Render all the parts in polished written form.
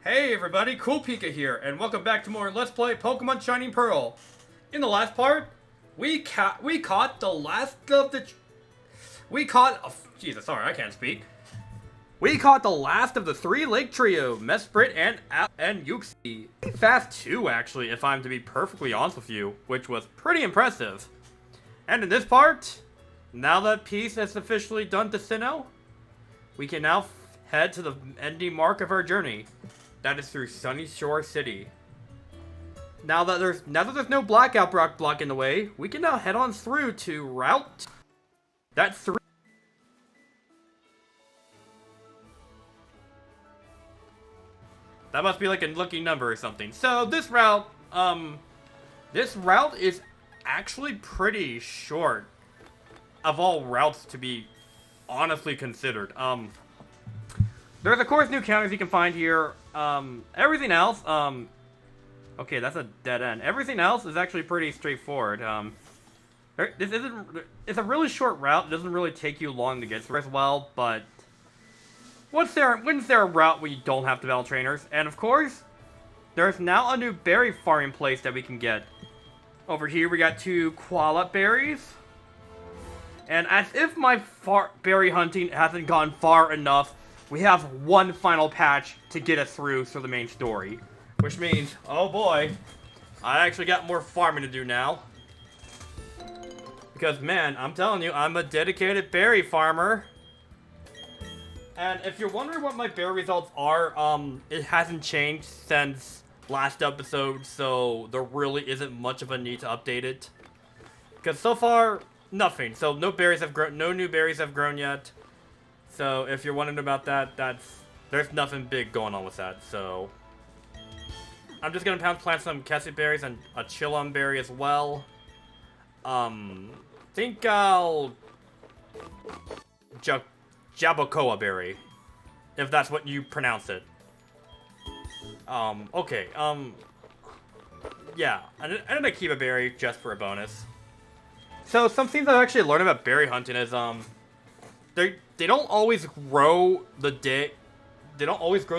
Hey everybody, CoolPika here, and welcome back to more Let's Play Pokemon Shining Pearl. In the last part, we caught the last of the... Jesus, sorry, I can't speak. We caught the last of the three-lake trio, Mesprit and Yuxi. Fast too, actually, if I'm to be perfectly honest with you, which was pretty impressive. And in this part, now that Peace has officially done to Sinnoh, we can now head to the ending mark of our journey. That is through Sunyshore City. Now that there's no blackout rock blocking the way, we can now head on through to Route. That's 3. That must be like a lucky number or something. So this route is actually pretty short of all routes to be honestly considered. There's of course new counters you can find here. Everything else, okay, that's a dead end. Everything else is actually pretty straightforward. It's a really short route. It doesn't really take you long to get through as well, but when's there a route where you don't have to battle trainers? And of course, there's now a new berry farming place that we can get. Over here we got 2 koala berries. And as if my berry hunting hasn't gone far enough, we have one final patch to get us through the main story. Which means, oh boy, I actually got more farming to do now. Because man, I'm telling you, I'm a dedicated berry farmer. And if you're wondering what my berry results are, it hasn't changed since last episode, so there really isn't much of a need to update it. Because so far, nothing. So no new berries have grown yet. So if you're wondering about that, there's nothing big going on with that. So I'm just gonna plant some Kessie berries and a Chillum berry as well. Think I'll Jabokoa berry, if that's what you pronounce it. Okay. Yeah, I'm gonna keep a berry just for a bonus. So some things I've actually learned about berry hunting is they don't always grow the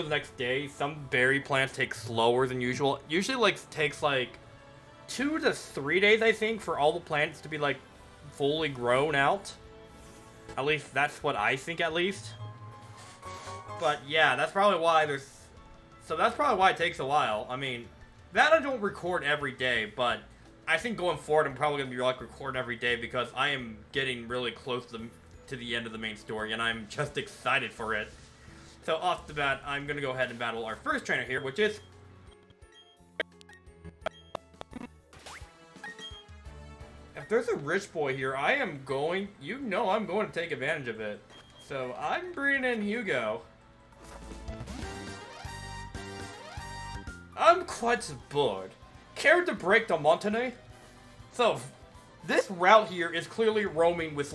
next day. Some berry plants take slower than usual. Usually takes 2 to 3 days, I think, for all the plants to be fully grown out. At least that's what I think, at least. But yeah, that's probably why it takes a while. I mean, that I don't record every day, but I think going forward I'm probably gonna be recording every day because I am getting really close to the end of the main story, and I'm just excited for it. So off the bat, I'm gonna go ahead and battle our first trainer here, which is... If there's a rich boy here, I'm going to take advantage of it. So I'm bringing in Hugo. I'm quite bored. Care to break the montagne? So, this route here is clearly roaming with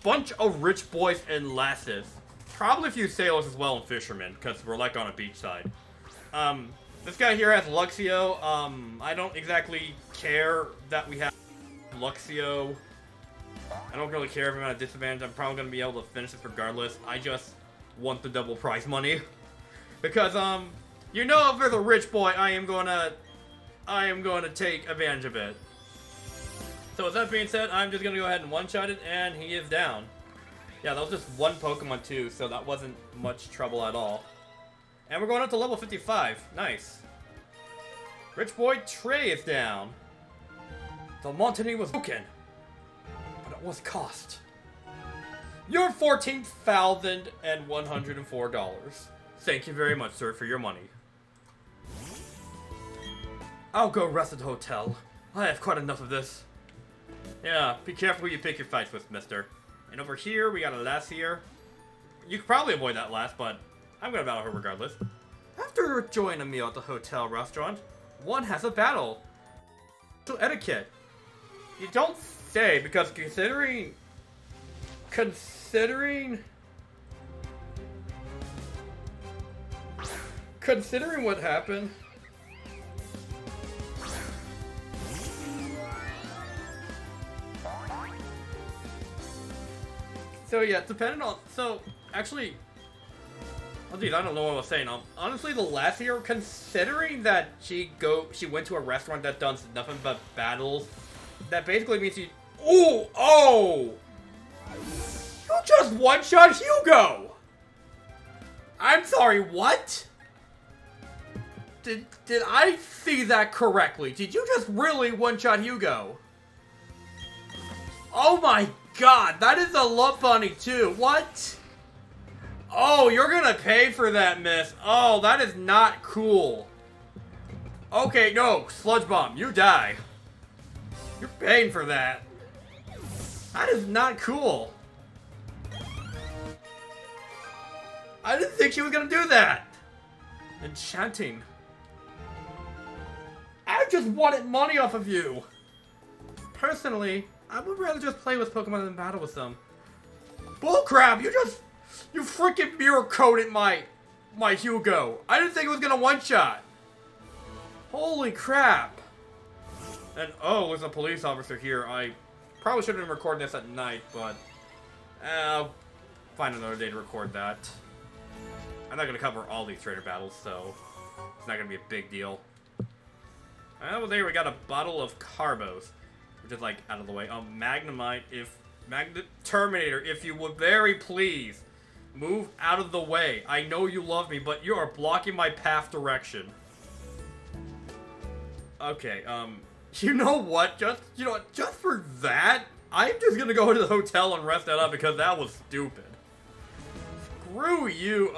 bunch of rich boys and lasses. Probably a few sailors as well and fishermen, because we're on a beach side. This guy here has Luxio. I don't exactly care that we have Luxio. I don't really care if I'm at a disadvantage. I'm probably going to be able to finish this regardless. I just want the double prize money. Because, if there's a rich boy, I am going to take advantage of it. So with that being said, I'm just going to go ahead and one-shot it, and he is down. Yeah, that was just one Pokemon too, so that wasn't much trouble at all. And we're going up to level 55. Nice. Rich Boy Trey is down. The montagne was broken, but it was cost. You're $14,104. Thank you very much, sir, for your money. I'll go rest at the hotel. I have quite enough of this. Yeah, be careful who you pick your fights with, mister. And over here, we got a lass here. You could probably avoid that lass, but I'm gonna battle her regardless. After enjoying a meal at the hotel restaurant, one has a battle. So etiquette. You don't say, because considering what happened. So yeah, depending on, actually, Oh, geez, I don't know what I was saying. Honestly, the last year, considering that she went to a restaurant that does nothing but battles, that basically means she... Oh! You just one-shot Hugo! I'm sorry, what? Did I see that correctly? Did you just really one-shot Hugo? Oh my god, that is a love bunny too. What? Oh, you're gonna pay for that, miss. Oh, that is not cool. Okay, no, Sludge Bomb, you die. You're paying for that. That is not cool. I didn't think she was gonna do that. Enchanting. I just wanted money off of you. Personally, I would rather just play with Pokemon than battle with them. Bullcrap! You freaking mirror coated my Hugo. I didn't think it was gonna one-shot. Holy crap. And oh, there's a police officer here. I probably shouldn't have been recording this at night, but I'll find another day to record that. I'm not gonna cover all these trainer battles, so it's not gonna be a big deal. Well, there we got a bottle of Carbos, which is like out of the way. Magnemite, Terminator, if you would very please move out of the way. I know you love me, but you are blocking my path direction. Okay, you know what? Just for that, I'm just gonna go to the hotel and rest that up because that was stupid. Screw you,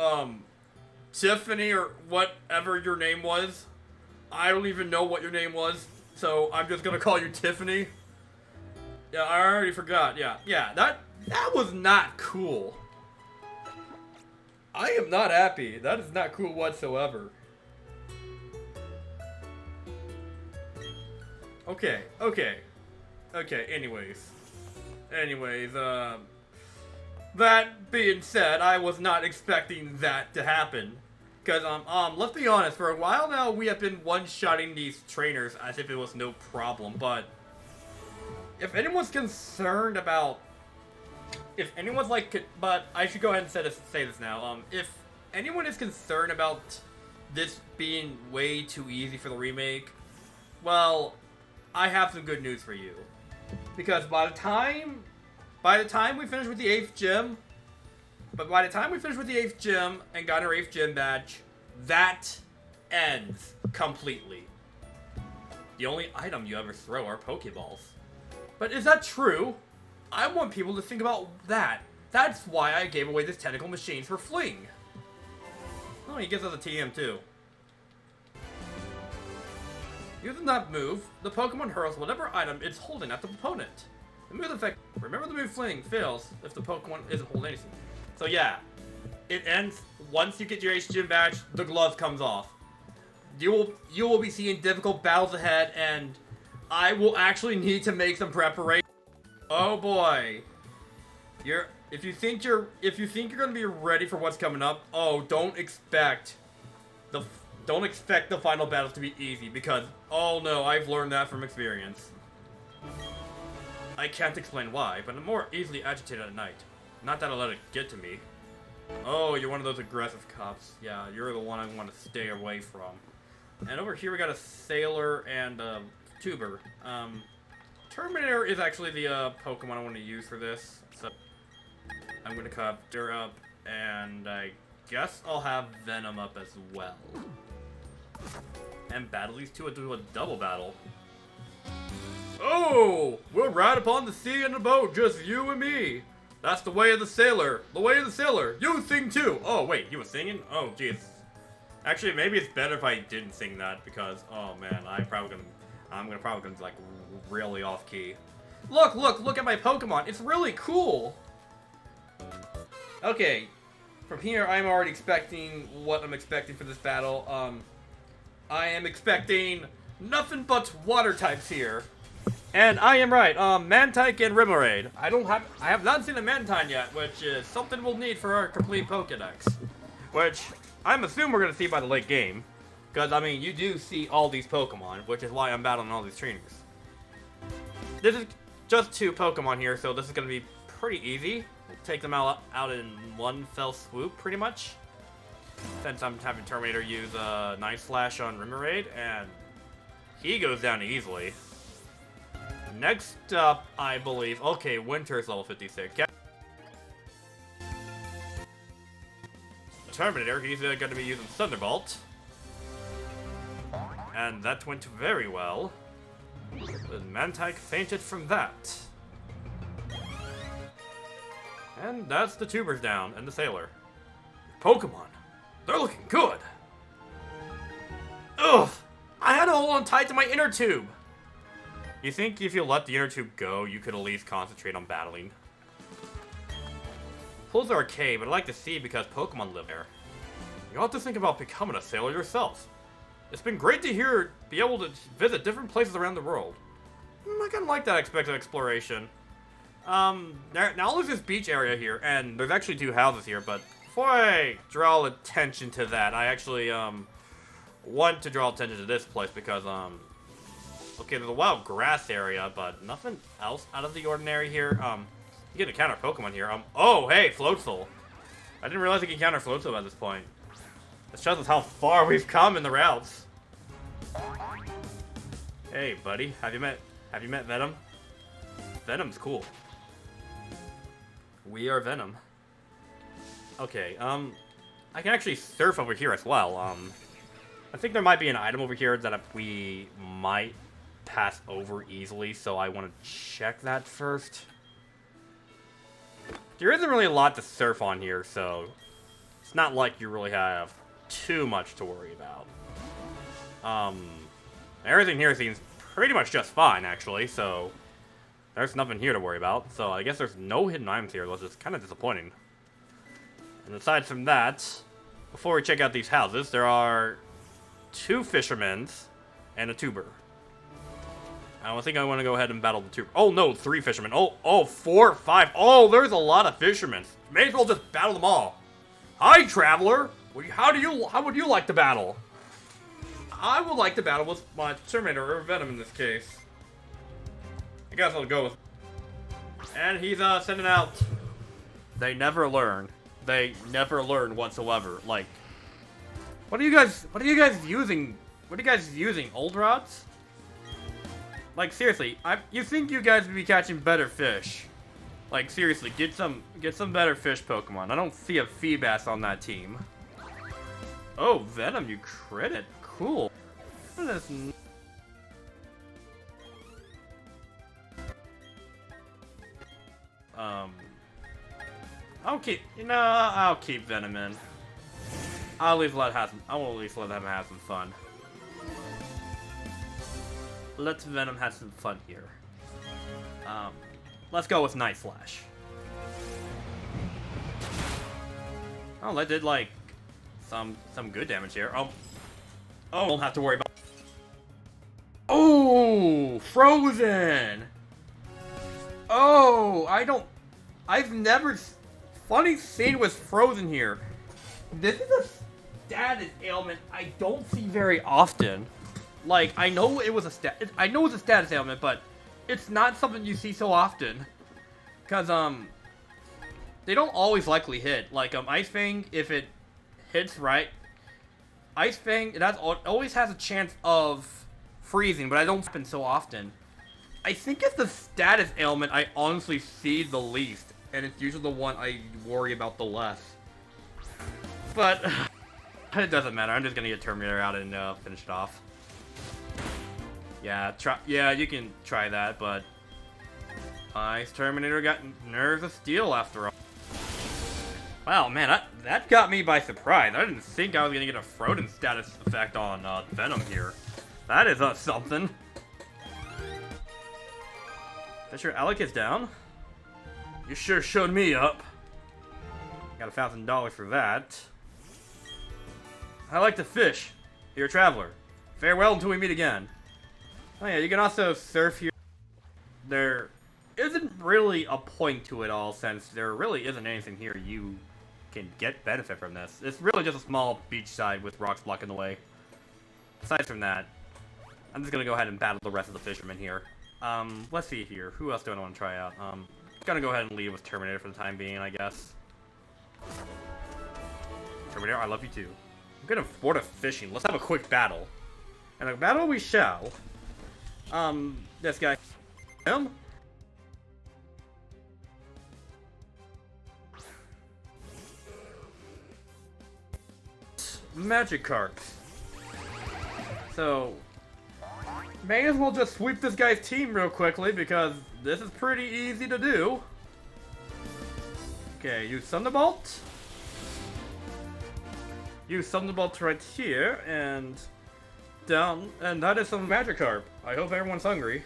Tiffany or whatever your name was. I don't even know what your name was, so I'm just gonna call you Tiffany. Yeah, I already forgot. Yeah, that was not cool. I am not happy. That is not cool whatsoever. Okay, anyways, that being said, I was not expecting that to happen. Because, let's be honest, for a while now, we have been one-shotting these trainers as if it was no problem, but if anyone's concerned about, but I should go ahead and say this now, if anyone is concerned about this being way too easy for the remake, well, I have some good news for you. Because by the time we finish with the 8th gym, and got our 8th gym badge, that ends completely. The only item you ever throw are Pokeballs. But is that true? I want people to think about that. That's why I gave away this tentacle machine for Fling. Oh, he gives us a TM too. Using that move, the Pokemon hurls whatever item it's holding at the opponent. The move effect, remember the move Fling fails if the Pokemon isn't holding anything. So yeah, it ends once you get your H Gym badge, the glove comes off. You will be seeing difficult battles ahead, and I will actually need to make some preparation. Oh boy. If you think you're gonna be ready for what's coming up, don't expect the final battles to be easy, because oh no, I've learned that from experience. I can't explain why, but I'm more easily agitated at night. Not that I'll let it get to me. Oh, you're one of those aggressive cops. Yeah, you're the one I want to stay away from. And over here we got a Sailor and a Tuber. Terminator is actually the Pokemon I want to use for this. So I'm going to Copter up, and I guess I'll have Venom up as well. And battle these two into a double battle. Oh! We'll ride upon the sea in a boat, just you and me. That's the way of the sailor. The way of the sailor. You sing too. Oh, wait, he was singing? Oh, jeez. Actually, maybe it's better if I didn't sing that, because, oh man, I'm probably gonna like really off key. Look at my Pokemon. It's really cool. Okay, from here, I'm already expecting what I'm expecting for this battle. I am expecting nothing but water types here. And I am right, Mantike and Remoraid. I have not seen a Mantine yet, which is something we'll need for our complete Pokedex. Which, I'm assuming we're gonna see by the late game. Because, I mean, you do see all these Pokemon, which is why I'm battling all these trainers. This is just 2 Pokemon here, so this is gonna be pretty easy. We'll take them out in one fell swoop, pretty much. Since I'm having Terminator use Night Slash on Rimmerade, and he goes down easily. Next up, I believe... Okay, Winter's level 56. Terminator, he's going to be using Thunderbolt. And that went very well. The Mantike fainted from that. And that's the Tubers down, and the Sailor. Pokemon, they're looking good. Ugh! I had to hold on tight to my inner tube. You think if you let the inner tube go, you could at least concentrate on battling? Pools are okay, but I like to see because Pokemon live there. You ought to think about becoming a sailor yourself. It's been great to be able to visit different places around the world. I kind of like that aspect of exploration. Now there's this beach area here, and there's actually 2 houses here, but before I draw attention to that, I actually, want to draw attention to this place because, okay, there's a wild grass area, but nothing else out of the ordinary here. You get to counter Pokemon here. Oh, hey, Floatzel. I didn't realize you can counter Floatzel at this point. This shows us how far we've come in the routes. Hey, buddy, have you met Venom? Venom's cool. We are Venom. Okay, I can actually surf over here as well. I think there might be an item over here that we might pass over easily, so I want to check that first. There isn't really a lot to surf on here, so it's not like you really have too much to worry about. Everything here seems pretty much just fine, actually, so there's nothing here to worry about. So I guess there's no hidden items here, which is kind of disappointing. And aside from that, before we check out these houses, there are 2 fishermen's and a tuber. I think I want to go ahead and battle the tuber. Oh no, 3 fishermen. Oh, 4, 5. Oh, there's a lot of fishermen. May as well just battle them all. Hi, traveler. How would you like to battle? I would like to battle with my Terminator or Venom in this case. I guess I'll go with. And he's sending out. They never learn. They never learn whatsoever. Like, what are you guys using? What are you guys using? Old rods? Like, seriously, you think you guys would be catching better fish? Like, seriously, get some better fish Pokemon. I don't see a Feebas on that team. Oh, Venom, you crit. Cool. What is this? I'll keep Venom in. I will at least let them have some fun. Let's Venom have some fun here. Let's go with Night Slash. Oh, that did like some good damage here. Oh, don't have to worry about. Oh, Frozen. Oh, I've never. Funny scene with Frozen here. This is a status ailment I don't see very often. Like, I know it's a status ailment, but it's not something you see so often. Cause they don't always likely hit. Like Ice Fang, if it hits right, Ice Fang always has a chance of freezing, but I don't happen so often. I think it's the status ailment I honestly see the least, and it's usually the one I worry about the less. But it doesn't matter. I'm just gonna get Terminator out and finish it off. Yeah, you can try that, but Ice Terminator got nerves of steel after all. Wow, man, that got me by surprise. I didn't think I was gonna get a Frozen status effect on Venom here. That is something. Fisher Alec is down. You sure showed me up. Got $1,000 for that. I like to fish. You're a traveler. Farewell until we meet again. Oh yeah, you can also surf here. There isn't really a point to it all, since there really isn't anything here you can get benefit from this. It's really just a small beachside with rocks blocking the way. Aside from that, I'm just gonna go ahead and battle the rest of the fishermen here. Let's see here. Who else do I want to try out? Gonna go ahead and leave with Terminator for the time being, I guess. Terminator, I love you too. I'm getting bored of fishing. Let's have a quick battle. And a battle we shall. This guy. Him? Magikarp. So, may as well just sweep this guy's team real quickly because this is pretty easy to do. Okay, use Thunderbolt. Use Thunderbolt right here and down, and that is some Magikarp. I hope everyone's hungry.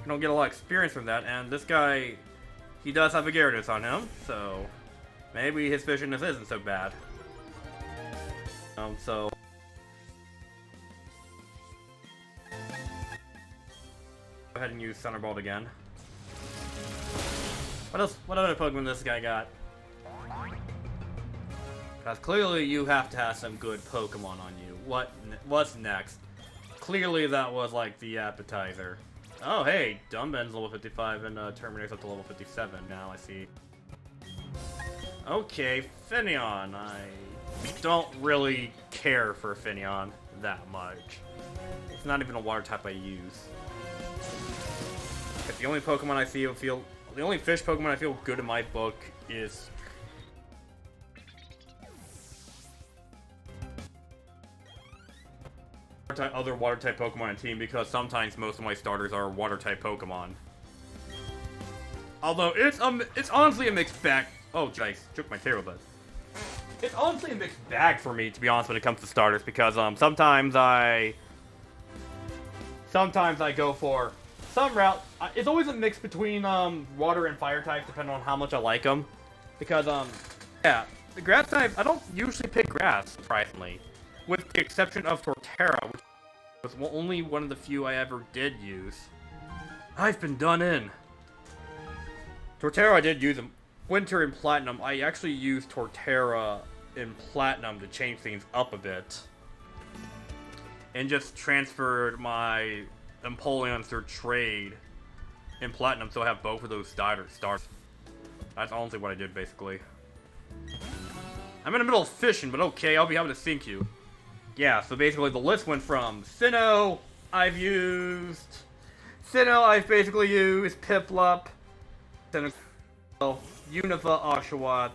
I don't get a lot of experience from that, and this guy, he does have a Gyarados on him, so maybe his fishiness isn't so bad. So go ahead and use Thunderbolt again. What else? What other Pokemon this guy got? Because clearly you have to have some good Pokemon on you. What's next? Clearly that was like the appetizer. Oh hey, Dumben's level 55 and Terminator's up to level 57 now, I see. Okay, Finneon. I don't really care for Finneon that much. It's not even a water type I use. If the only Pokemon I feel the only fish Pokemon I feel good in my book is other water type Pokemon in team, because sometimes most of my starters are water type Pokemon. Although it's honestly a mixed bag. Oh, jeez, shook my tail, but it's honestly a mixed bag for me, to be honest, when it comes to starters, because sometimes I go for some route. It's always a mix between water and fire types, depending on how much I like them. Because yeah, the grass type, I don't usually pick grass, surprisingly, with the exception of Torterra, which was only one of the few I ever did use. I've been done in. Torterra I did use in Winter and Platinum. I actually used Torterra in Platinum to change things up a bit. And just transferred my Empoleons through trade in Platinum, so I have both of those stars. That's honestly what I did, basically. I'm in the middle of fishing, but okay, I'll be able to sink you. Yeah, so basically the list went from Sinnoh, I've basically used Piplup, then Unova, Oshawott,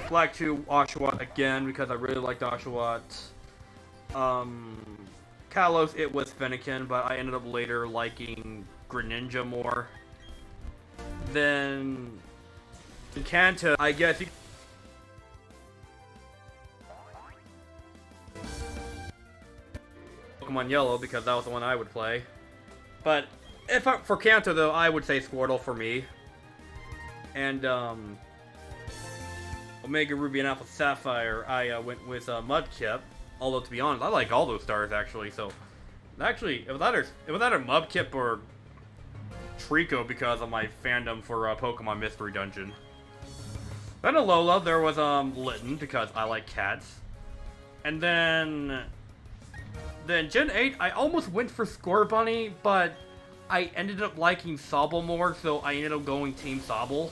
Black 2 Oshawott again, because I really liked Oshawott. Kalos, it was Fennekin, but I ended up later liking Greninja more. Then Kanto, I guess you Pokemon Yellow, because that was the one I would play. But for Kanto though, I would say Squirtle for me. And Omega Ruby and Alpha Sapphire, I went with Mudkip. Although to be honest, I like all those stars actually. So actually, it was either Mudkip or Trico because of my fandom for Pokemon Mystery Dungeon. Then Alola, there was Litten because I like cats. And then Gen 8, I almost went for Scorbunny, but I ended up liking Sobble more, so I ended up going Team Sobble.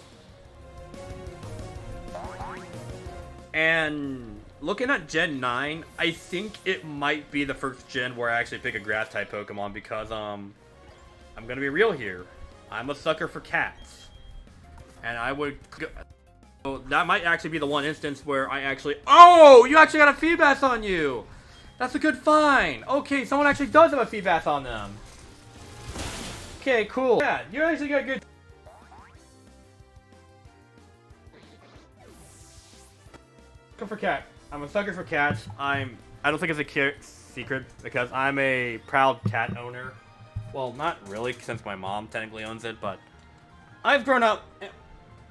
And looking at Gen 9, I think it might be the first gen where I actually pick a grass-type Pokemon, because, I'm gonna be real here. I'm a sucker for cats. And I would... So that might actually be the one instance where I actually... Oh! You actually got a Feebas on you! That's a good find! Okay, someone actually does have a Feebas on them. Okay, cool. Yeah, you actually got good... For cat. I'm a sucker for cats. I don't think it's a secret because I'm a proud cat owner. Well, not really, since my mom technically owns it, but I've grown up.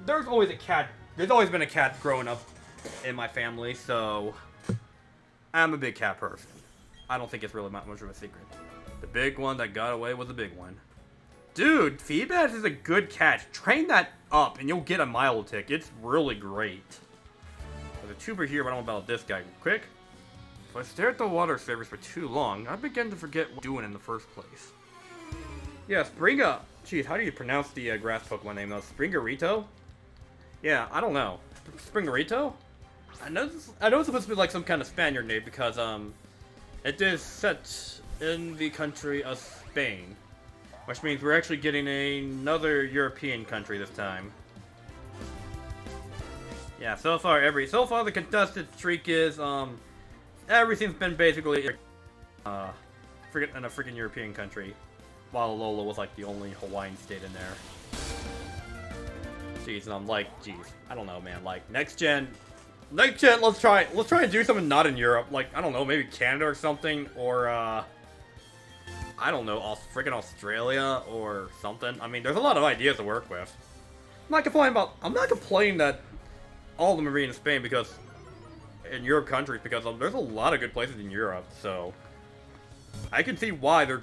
There's always been a cat growing up in my family, so I'm a big cat person. I don't think it's really not much of a secret. The big one that got away was a big one. Dude, Feebas is a good cat. Train that up and you'll get a Milotic. It's really great. There's a tuber here, but I don't know about this guy. Quick. If I stare at the water surface for too long, I begin to forget what I'm doing in the first place. Yeah, Springa. Jeez, how do you pronounce the grass Pokemon name though? Springarito? Yeah, I don't know. Springerito? I know it's supposed to be like some kind of Spaniard name because, it is set in the country of Spain. Which means we're actually getting another European country this time. Yeah, so far the contested streak is, everything's been basically, in a freaking European country. While Alola was like the only Hawaiian state in there. Jeez, and I'm like, jeez, I don't know, man. Like next gen, let's try and do something not in Europe. Like I don't know, maybe Canada or something, or I don't know, freaking Australia or something. I mean, there's a lot of ideas to work with. I'm not complaining that all of them are being in Spain because in Europe countries because there's a lot of good places in Europe. So I can see why they're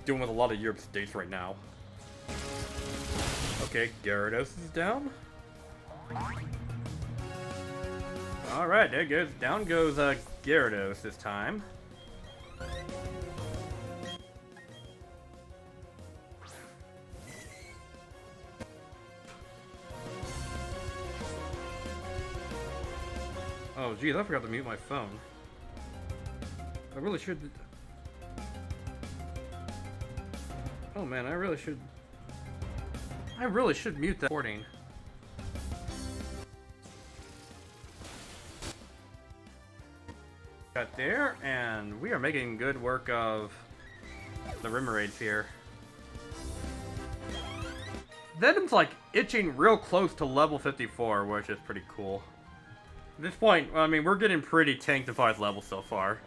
doing with a lot of Europe states right now. Okay, Gyarados is down. Alright, there goes. Down goes Gyarados this time. Oh geez, I forgot to mute my phone. I really should. Oh man, I really should mute that recording. Got there, and we are making good work of the Rimmerades here. Venom's like itching real close to level 54, which is pretty cool. At this point, I mean, we're getting pretty tanked as far as levels so far.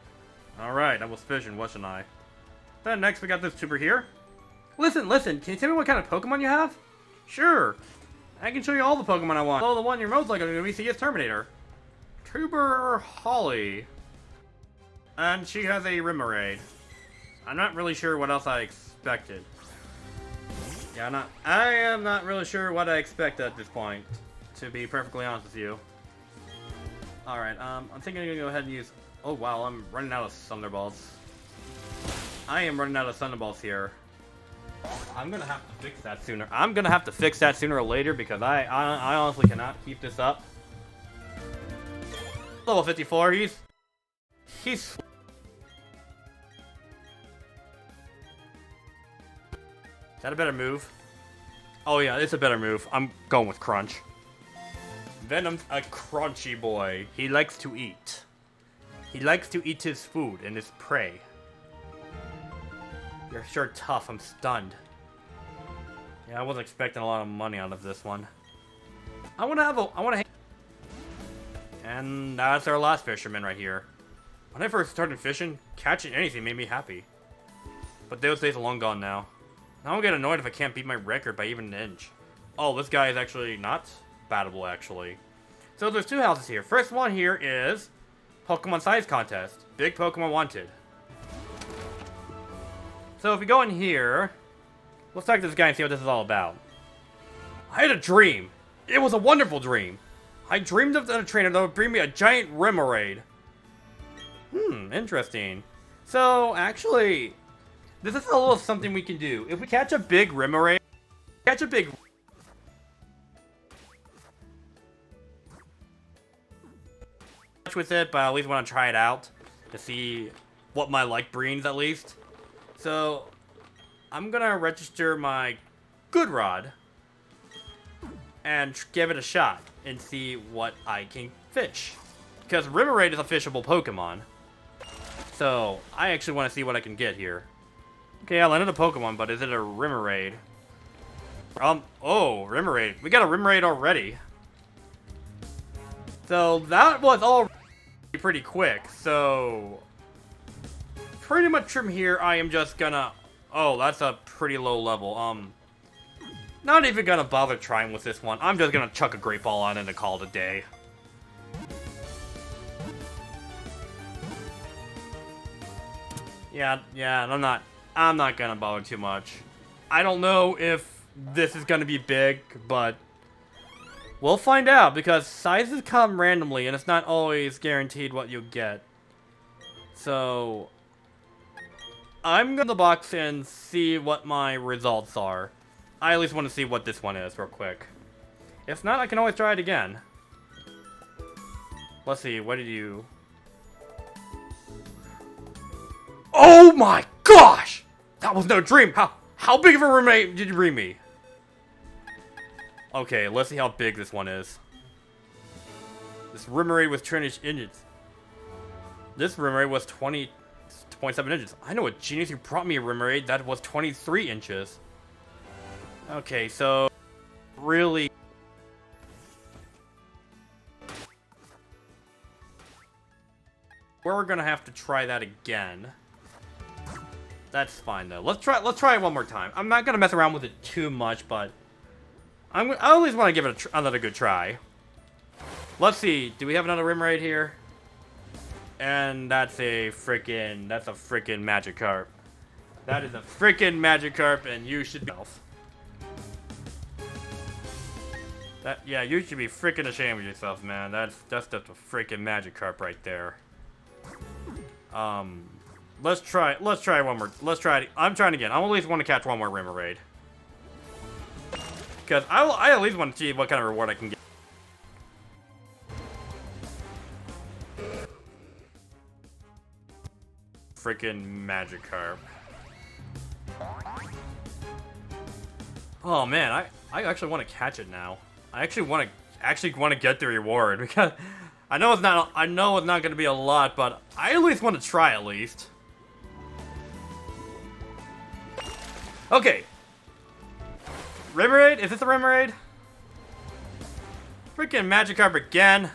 Alright, I was fishing, wasn't I? Then next we got this tuber here. Listen, can you tell me what kind of Pokemon you have? Sure. I can show you all the Pokemon I want. Oh, the one you're most likely to see is Terminator. Tuber Holly. And she has a Rimmerade. I'm not really sure what else I expected. Yeah, I am not really sure what I expect at this point, to be perfectly honest with you. Alright, I'm thinking I'm gonna go ahead and use... Oh wow, I'm running out of Thunderbolts. I am running out of Thunderbolts here. I'm gonna have to fix that sooner. I'm gonna have to fix that sooner or later because I honestly cannot keep this up. Level 54, he's... Is that a better move? Oh yeah, it's a better move. I'm going with Crunch. Venom's a crunchy boy. He likes to eat. He likes to eat his food and his prey. You're sure tough. I'm stunned. Yeah, I wasn't expecting a lot of money out of this one. And that's our last fisherman right here. When I first started fishing, catching anything made me happy. But those days are long gone now. Now I'll get annoyed if I can't beat my record by even an inch. Oh, this guy is actually not battable, actually. So there's two houses here. First one here is Pokemon Size Contest. Big Pokemon Wanted. So if we go in here, let's talk to this guy and see what this is all about. I had a dream. It was a wonderful dream. I dreamed of a trainer that would bring me a giant Rimmerade. Interesting. So, actually, this is a little something we can do. If we catch a big Rimmerade, with it, but I at least want to try it out to see what my like brings at least. So, I'm gonna register my Good Rod and give it a shot and see what I can fish. Because Rimmerade is a fishable Pokemon. So, I actually want to see what I can get here. Okay, I landed a Pokemon, but is it a Rimmerade? Oh, Rimmerade. We got a Rimmerade already. So, that was all pretty quick. So, pretty much from here, I am just gonna... Oh, that's a pretty low level. Not even gonna bother trying with this one. I'm just gonna chuck a Great Ball on it and call it a day. Yeah, I'm not gonna bother too much. I don't know if this is gonna be big, but we'll find out because sizes come randomly and it's not always guaranteed what you'll get. So, I'm gonna go to the box and see what my results are. I at least want to see what this one is real quick. If not, I can always try it again. Let's see, what did you... Oh my gosh! That was no dream! How big of a roommate did you bring me? Okay, let's see how big this one is. This roommate was 20 inches. This roommate was 20.7 inches. I know a genius who brought me a roommate that was 23 inches. Okay, so... Really... We're gonna have to try that again. That's fine though. Let's try it one more time. I'm not gonna mess around with it too much, but I at least want to give it another good try. Let's see. Do we have another roommate here? And that's a freaking Magikarp. That is a freaking Magikarp, and you should be. Yeah, you should be freaking ashamed of yourself, man. That's just a freaking Magikarp right there. Let's try one more. Let's try it. I'm trying again. I at least want to catch one more Remoraid. Because I at least want to see what kind of reward I can get. Freaking Magikarp. Oh man, I actually want to catch it now. I actually want to get the reward because I know it's not going to be a lot, but I at least want to try at least. Okay. Remoraid? Is this a Remoraid? Freaking Magikarp again.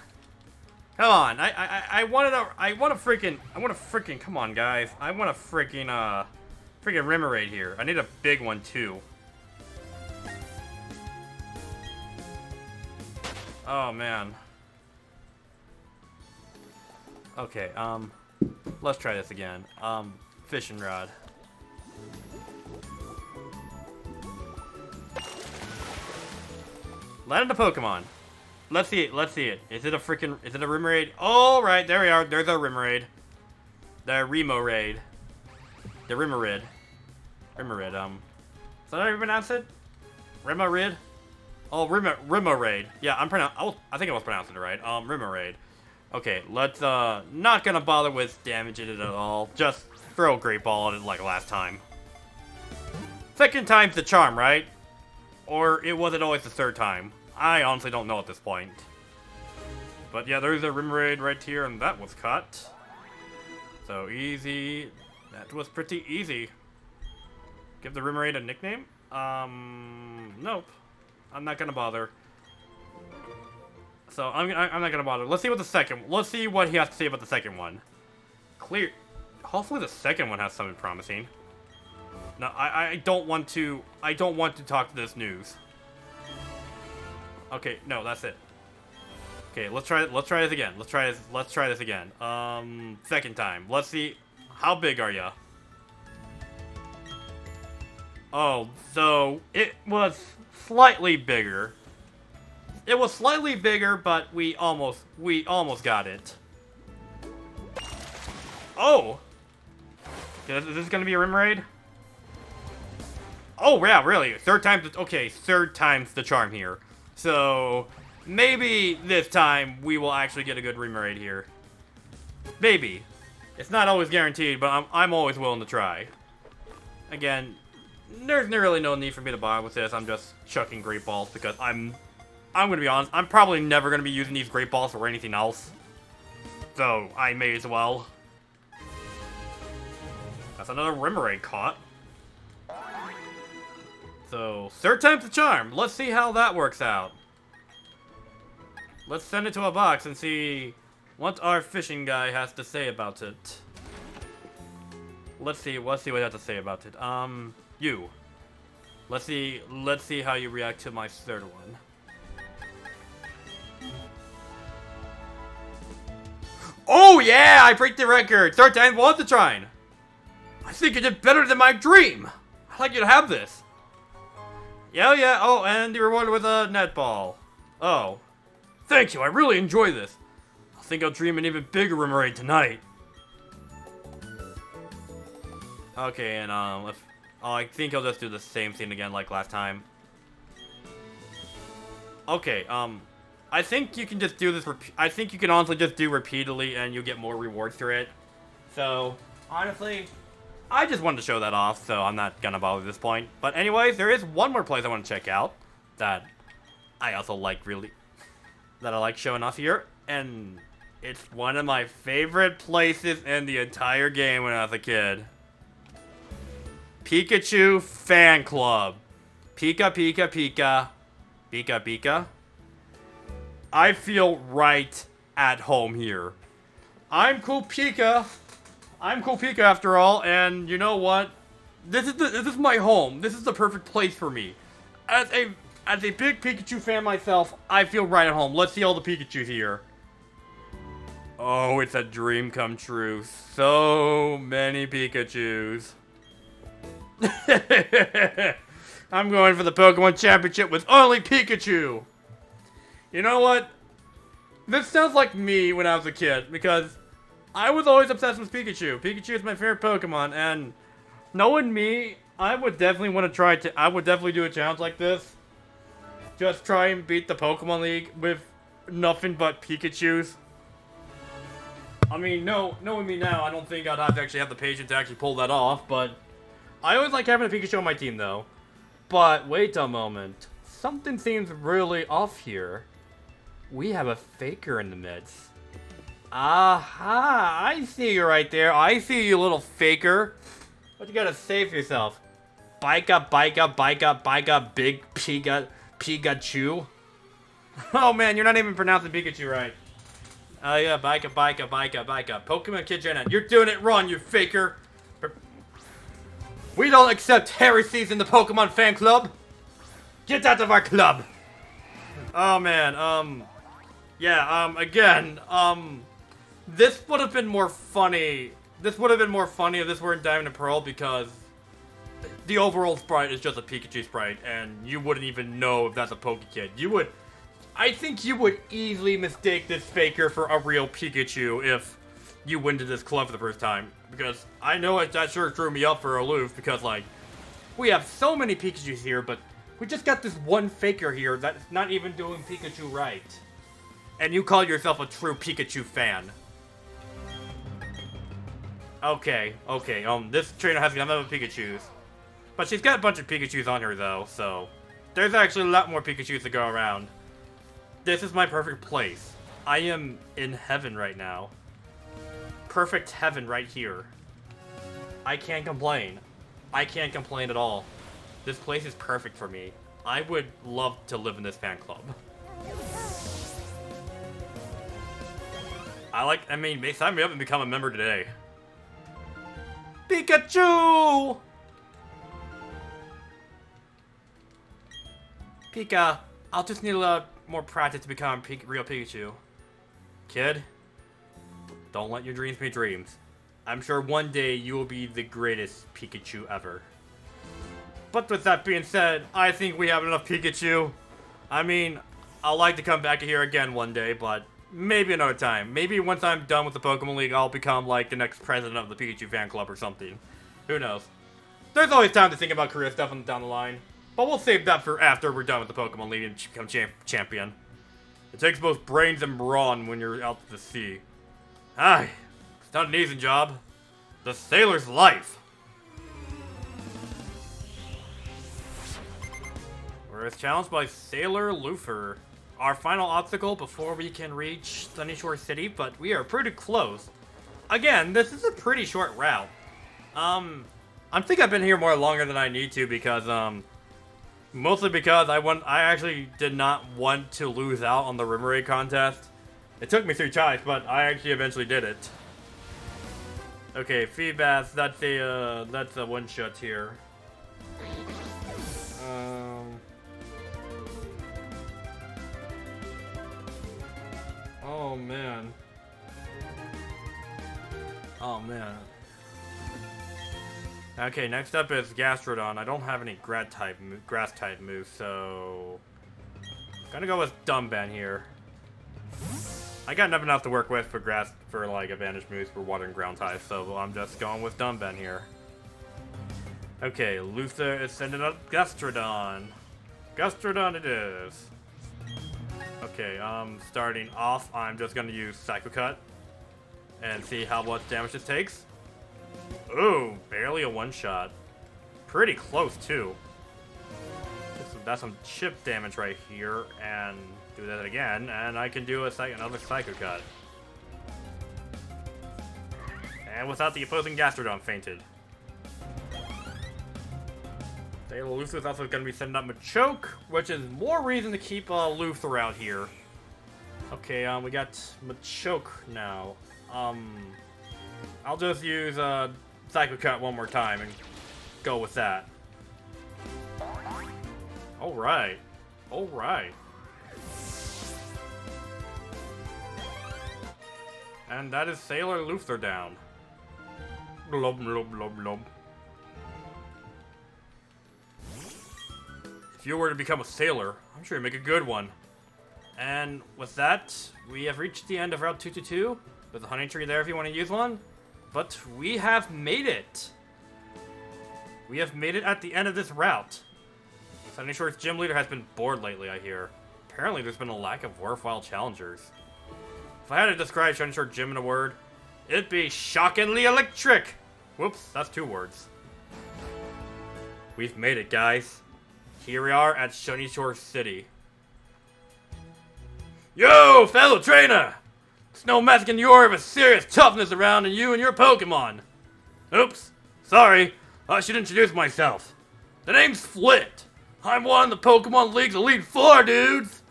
Come on. I want a freaking come on guys. I want a freaking Remoraid here. I need a big one too. Oh man. Okay, let's try this again. Fishing rod. Land the Pokemon. Let's see it, Is it a Remoraid? Oh, right, there we are. There's our Remoraid. The Remoraid. The Remoraid. Remoraid, is that how you pronounce it? Remoraid? Oh, Remoraid. Yeah, I think I was pronouncing it right. Remoraid. Okay, let's, not gonna bother with damaging it at all. Just throw a Great Ball at it like last time. Second time's the charm, right? Or was it always the third time? I honestly don't know at this point. But yeah, there's a Remoraid right here, and that was cut. So easy. That was pretty easy. Give the Remoraid a nickname? Nope. I'm not gonna bother. So I'm not gonna bother. Let's see what he has to say about the second one. Clear. Hopefully the second one has something promising. No, I don't want to talk to this news. Okay, no, that's it. Okay, let's try this again. Let's try this again. Second time. Let's see. How big are ya? Oh, so it was slightly bigger. It was slightly bigger, but we almost got it. Oh! Is this gonna be a Remoraid? Oh, yeah, really? Third time's the charm here. So, maybe this time we will actually get a good Remoraid here. Maybe. It's not always guaranteed, but I'm always willing to try. Again, there's really no need for me to bother with this. I'm just chucking Great Balls because I'm gonna be honest, I'm probably never gonna be using these Great Balls for anything else. So, I may as well. That's another Remoraid caught. So, third time's the charm. Let's see how that works out. Let's send it to a box and see what our fishing guy has to say about it. Let's see what he has to say about it. You. Let's see how you react to my third one. Oh yeah, I break the record. Third time was the trine. I think you did better than my dream. I'd like you to have this. Yeah. Oh, and you're rewarded with a netball. Oh. Thank you, I really enjoy this. I think I'll dream an even bigger Remoraid tonight. Okay, and I think I'll just do the same thing again like last time. Okay, I think you can just do this, I think you can honestly just do repeatedly and you'll get more rewards for it. So, honestly, I just wanted to show that off, so I'm not gonna bother at this point. But anyways, there is one more place I want to check out that I also like that I like showing off here, and it's one of my favorite places in the entire game when I was a kid. Pikachu Fan Club. Pika, Pika, Pika. Pika, Pika. I feel right at home here. I'm CoolPika. I'm CoolPika after all, and you know what? This is my home. This is the perfect place for me. As a big Pikachu fan myself, I feel right at home. Let's see all the Pikachus here. Oh, it's a dream come true. So many Pikachus. I'm going for the Pokemon Championship with only Pikachu. You know what? This sounds like me when I was a kid, because I was always obsessed with Pikachu. Pikachu is my favorite Pokemon, and knowing me, I would definitely want to try to. I would definitely do a challenge like this. Just try and beat the Pokemon League with nothing but Pikachus. I mean, no, knowing me now, I don't think I'd actually have the patience to actually pull that off, but I always like having a Pikachu on my team, though. But wait a moment. Something seems really off here. We have a faker in the midst. Aha! I see you right there. I see you, little faker. What you gotta say for yourself? Bika, Bika, Bika, Bika, Big Pikachu. Oh man, you're not even pronouncing Pikachu right. Oh yeah, Bika, Bika, Bika, Bika. Pokemon Kid Gen. You're doing it wrong, you faker. We don't accept heresies in the Pokemon fan club. Get out of our club. Oh man, again, this would have been more funny. This would have been more funny if this were in Diamond and Pearl, because the overall sprite is just a Pikachu sprite, and you wouldn't even know if that's a Pokekid. I think you would easily mistake this faker for a real Pikachu if you went to this club for the first time, because I know that sure threw me up for a loop, because like, we have so many Pikachus here, but we just got this one faker here that's not even doing Pikachu right. And you call yourself a true Pikachu fan. Okay, this trainer has none of the Pikachus. But she's got a bunch of Pikachus on her though, so there's actually a lot more Pikachus to go around. This is my perfect place. I am in heaven right now. Perfect heaven right here. I can't complain. I can't complain at all. This place is perfect for me. I would love to live in this fan club. Sign me up and become a member today. Pikachu! Pika, I'll just need a lot more practice to become a real Pikachu. Kid, don't let your dreams be dreams. I'm sure one day you will be the greatest Pikachu ever. But with that being said, I think we have enough Pikachu. I mean, I'd like to come back here again one day, but maybe another time. Maybe once I'm done with the Pokemon League, I'll become like the next president of the Pikachu fan club or something. Who knows? There's always time to think about career stuff down the line. But we'll save that for after we're done with the Pokemon League and become champion. It takes both brains and brawn when you're out to sea. Aye, it's not an easy job. The sailor's life. We're challenged by Sailor Lufer. Our final obstacle before we can reach Sunyshore City, but we are pretty close. Again, this is a pretty short route. I think I've been here longer than I need to, because mostly because I actually did not want to lose out on the Rim Raid contest. It took me 3 tries, but I actually eventually did it. Okay, Feedbath, that's a one-shot here. Oh man. Oh man. Okay, next up is Gastrodon. I don't have any grass type moves, so gonna go with Dumban here. I got enough to work with for like advantage moves for water and ground types, so I'm just going with Dumban here. Okay, Luther is sending up Gastrodon. Gastrodon it is. Okay, starting off, I'm just gonna use Psycho Cut and see how much damage this takes. Ooh, barely a one-shot. Pretty close, too. That's some chip damage right here, and do that again, and I can do another Psycho Cut. And without the opposing Gastrodon fainted. Luther is also going to be sending up Machoke, which is more reason to keep Luther out here. Okay, we got Machoke now. I'll just use Psycho Cut one more time and go with that. Alright. Alright. And that is Sailor Luther down. Blub, blub, blub, blub. If you were to become a sailor, I'm sure you'd make a good one. And with that, we have reached the end of Route 222. There's a honey tree there if you want to use one. But we have made it. We have made it at the end of this route. Sunyshore's gym leader has been bored lately, I hear. Apparently there's been a lack of worthwhile challengers. If I had to describe Sunyshore Gym in a word, it'd be shockingly electric! Whoops, that's 2 words. We've made it, guys. Here we are at Sunyshore City. Yo, fellow trainer! There's no masking the aura of a serious toughness around in you and your Pokemon. Oops, sorry. I should introduce myself. The name's Flint. I'm one of the Pokemon League's Elite 4 dudes.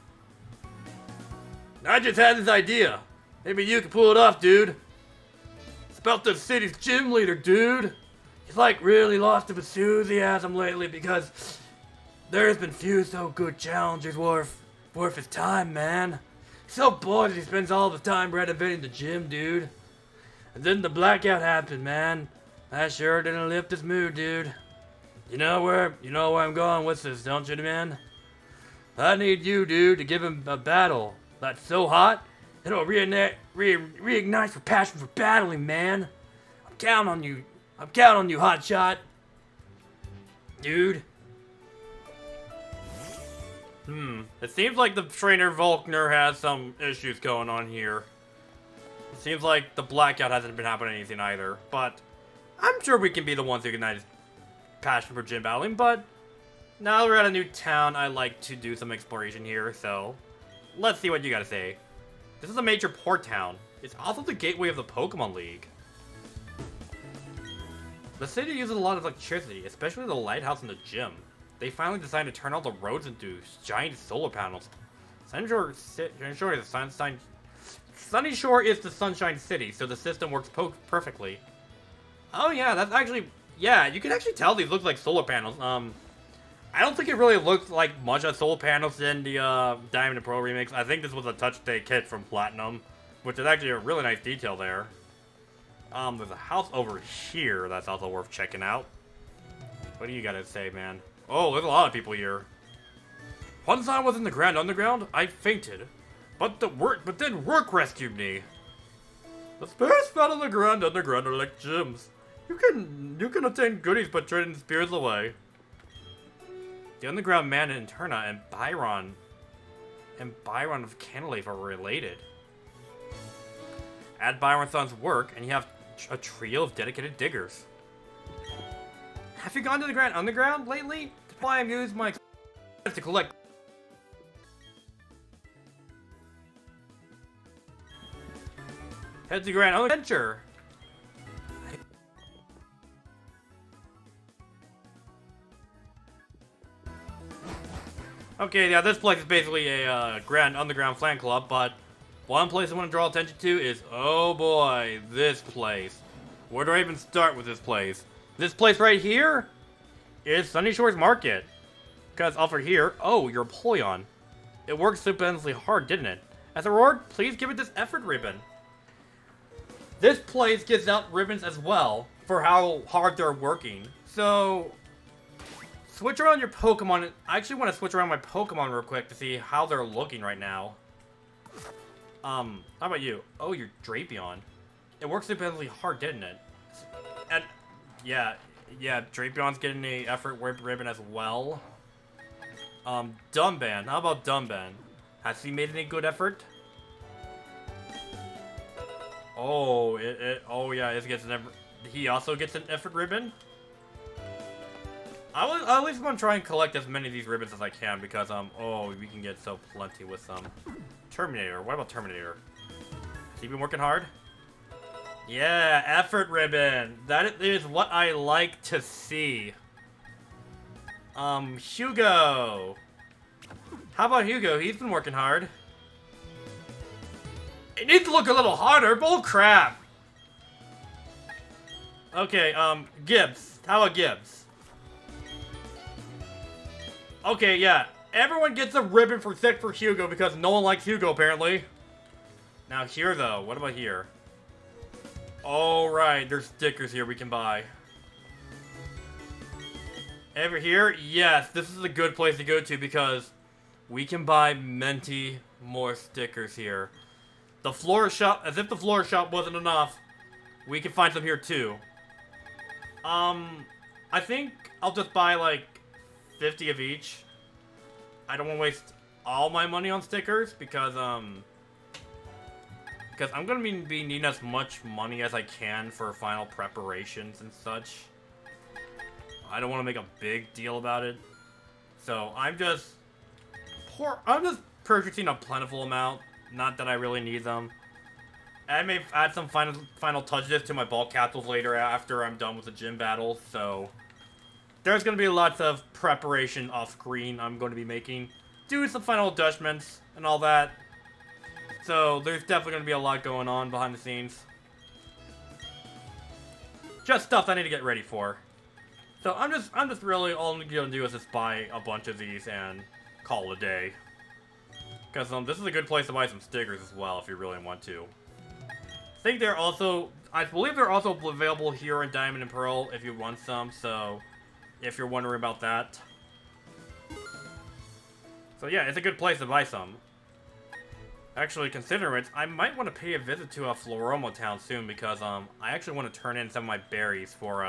I just had this idea. Maybe you can pull it off, dude. It's about the city's gym leader, dude. He's like really lost his enthusiasm lately because there's been few so good challengers worth his time, man. He's so bored that he spends all the time renovating the gym, dude. And then the blackout happened, man. That sure didn't lift his mood, dude. You know where I'm going with this, don't you, man? I need you, dude, to give him a battle that's so hot, it'll reignite your passion for battling, man. I'm counting on you. I'm counting on you, hotshot. Dude. It seems like the trainer Volkner has some issues going on here. It seems like the blackout hasn't been happening anything either, but I'm sure we can be the ones who ignite his passion for gym battling, but now we're at a new town, I like to do some exploration here, so let's see what you gotta say. This is a major port town. It's also the gateway of the Pokemon League. The city uses a lot of electricity, especially the lighthouse and the gym. They finally decided to turn all the roads into giant solar panels. Sunyshore is the Sunshine City, so the system works perfectly. Oh yeah, that's actually... Yeah, you can actually tell these look like solar panels. I don't think it really looks like much of solar panels in the Diamond and Pearl remix. I think this was a touch-take hit from Platinum, which is actually a really nice detail there. There's a house over here that's also worth checking out. What do you gotta say, man? Oh, there's a lot of people here. Once I was in the Grand Underground, I fainted, but then work rescued me. The spirits found in the Grand Underground are like gems. You can obtain goodies by trading spirits away. The Underground Man in Eterna and Byron of Canalave are related. Add Byron's son's work, and you have a trio of dedicated diggers. Have you gone to the Grand Underground lately? That's why I'm using my to collect. Head to Grand Adventure. Okay, yeah, this place is basically a Grand Underground fan club, but one place I want to draw attention to is, oh boy, this place. Where do I even start with this place? This place right here is Sunyshore's Market. Because over here, oh, you're a Poyon. It worked stupendously hard, didn't it? As a reward, please give it this effort ribbon. This place gives out ribbons as well for how hard they're working. So, switch around your Pokemon. I actually want to switch around my Pokemon real quick to see how they're looking right now. How about you? Oh, you're Drapion. It worked stupendously hard, didn't it? And yeah, Drapion's getting the effort ribbon as well. Dumban. How about Dumban? Has he made any good effort? Oh, oh yeah, it gets he also gets an effort ribbon? I at least want to try and collect as many of these ribbons as I can because, oh, we can get so plenty with some. Terminator, what about Terminator? Has he been working hard? Yeah, effort ribbon. That is what I like to see. Hugo. How about Hugo? He's been working hard. It needs to look a little harder. Bull crap. Okay, Gibbs. How about Gibbs? Okay, yeah. Everyone gets a ribbon for Hugo because no one likes Hugo, apparently. Now here, though. What about here? Oh, right. There's stickers here we can buy. Over here? Yes, this is a good place to go to because we can buy many more stickers here. The florist shop, as if the florist shop wasn't enough, we can find some here too. I think I'll just buy like 50 of each. I don't want to waste all my money on stickers because I'm gonna be needing as much money as I can for final preparations and such. I don't want to make a big deal about it, so I'm just purchasing a plentiful amount. Not that I really need them. I may add some final touches to my bulk capsules later after I'm done with the gym battles, so there's going to be lots of preparation off screen I'm going to be making. Doing some final adjustments and all that. So there's definitely going to be a lot going on behind the scenes. Just stuff I need to get ready for. So I'm just really, all I'm going to do is just buy a bunch of these and call it a day. Because this is a good place to buy some stickers as well if you really want to. I believe they're also available here in Diamond and Pearl if you want some, so if you're wondering about that. So yeah, it's a good place to buy some. Actually, consider it, I might want to pay a visit to Floromo Town soon because I actually want to turn in some of my berries for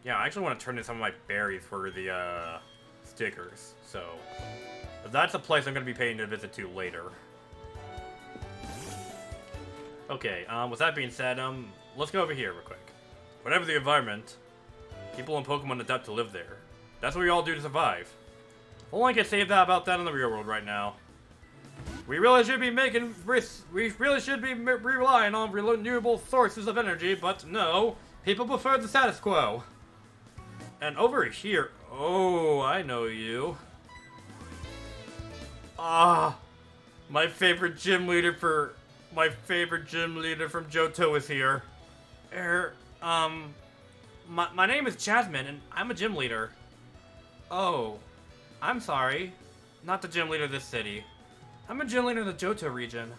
yeah, I actually want to turn in some of my berries for the stickers, so that's a place I'm going to be paying a visit to later. Okay, with that being said, let's go over here real quick. Whatever the environment, people in Pokemon adapt to live there. That's what we all do to survive. Only can say that about that in the real world right now. We really should be relying on renewable sources of energy, but no, people prefer the status quo. And over here, oh, I know you. Ah, my favorite gym leader from Johto is here. My name is Jasmine, and I'm a gym leader. Oh, I'm sorry. Not the gym leader of this city. I'm a gym leader in the Johto region.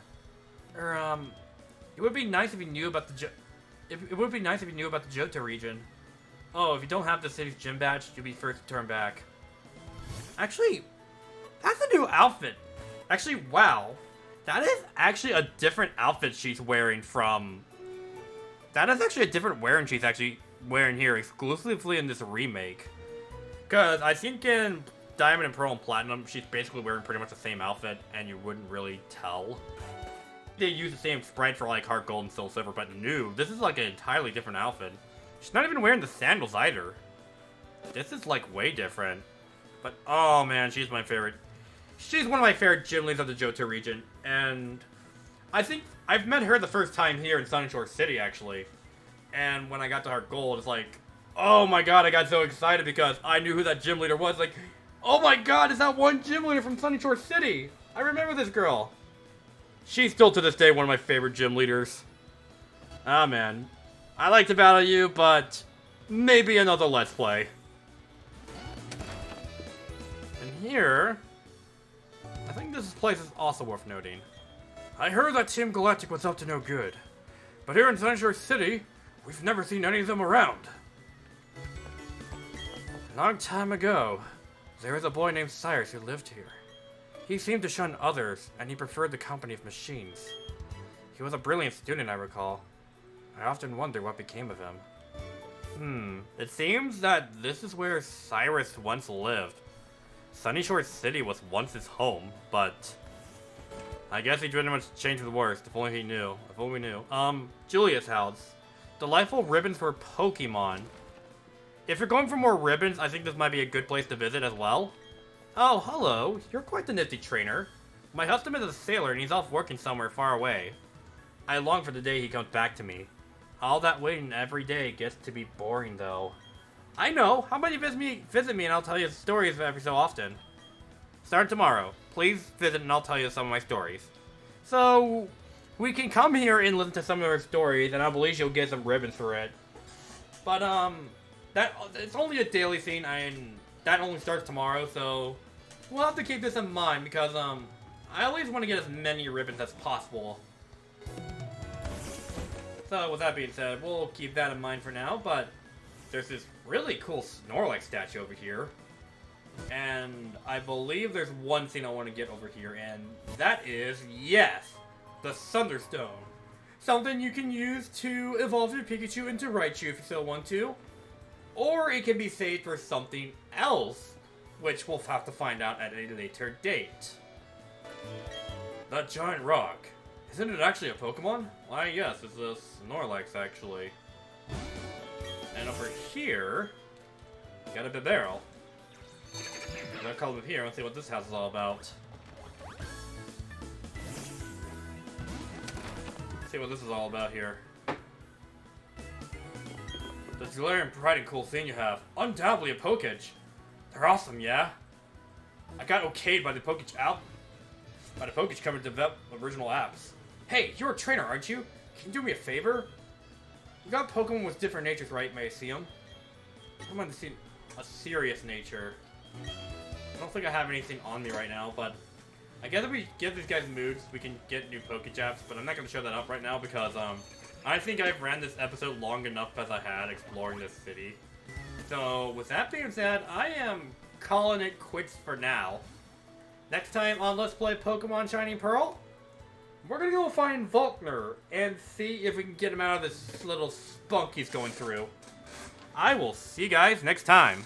It would be nice if you knew about the Johto region. Oh, if you don't have the city's gym badge, you'll be first to turn back. Actually, that's a new outfit. Actually, wow. That is actually a different outfit she's wearing from... That is actually a different wearing she's actually wearing here exclusively in this remake. Because I think in Diamond and Pearl and Platinum, she's basically wearing pretty much the same outfit, and you wouldn't really tell. They use the same sprite for like Heart Gold and Soul Silver, but no, this is like an entirely different outfit. She's not even wearing the sandals either. This is like way different. But oh man, she's my favorite. She's one of my favorite gym leaders of the Johto region, and I think I've met her the first time here in Sunyshore City actually. And when I got to Heart Gold, it's like, oh my god, I got so excited because I knew who that gym leader was. Like, oh my god, is that one gym leader from Sunyshore City? I remember this girl. She's still to this day one of my favorite gym leaders. Ah man, I like to battle you, but maybe another Let's Play. And here, I think this place is also worth noting. I heard that Team Galactic was up to no good, but here in Sunyshore City, we've never seen any of them around. A long time ago, there was a boy named Cyrus who lived here. He seemed to shun others, and he preferred the company of machines. He was a brilliant student, I recall. I often wonder what became of him. It seems that this is where Cyrus once lived. Sunyshore City was once his home, but I guess he pretty much changed for the worst. If only he knew. If only we knew. Julia's house. Delightful ribbons for Pokemon. If you're going for more ribbons, I think this might be a good place to visit as well. Oh, hello. You're quite the nifty trainer. My husband is a sailor and he's off working somewhere far away. I long for the day he comes back to me. All that waiting every day gets to be boring, though. I know. How about you visit me and I'll tell you stories every so often. Starting tomorrow. Please visit and I'll tell you some of my stories. So, we can come here and listen to some of her stories, and I believe you'll get some ribbons for it. But, it's only a daily scene, and that only starts tomorrow, so we'll have to keep this in mind, because, I always want to get as many ribbons as possible. So, with that being said, we'll keep that in mind for now, but there's this really cool Snorlax statue over here. And I believe there's one thing I want to get over here, and that is, yes, the Thunderstone. Something you can use to evolve your Pikachu into Raichu if you so want to. Or it can be saved for something else, which we'll have to find out at a later date. The giant rock. Isn't it actually a Pokemon? Why, yes, it's a Snorlax, actually. And over here, we got a Bibarel. I'll call him here and see what this house is all about. See what this is all about here. The glaring, bright, and cool thing you have. Undoubtedly a Pokage. They're awesome, yeah? I got okayed by the Pokage company to develop original apps. Hey, you're a trainer, aren't you? Can you do me a favor? You got Pokemon with different natures, right, Maycium? I'm on a serious nature. I don't think I have anything on me right now, but I guess if we give these guys moods, we can get new Pokejaps, but I'm not going to show that up right now because, I think I've ran this episode long enough as I had exploring this city. So, with that being said, I am calling it quits for now. Next time on Let's Play Pokemon Shining Pearl, we're going to go find Volkner and see if we can get him out of this little spunk he's going through. I will see you guys next time.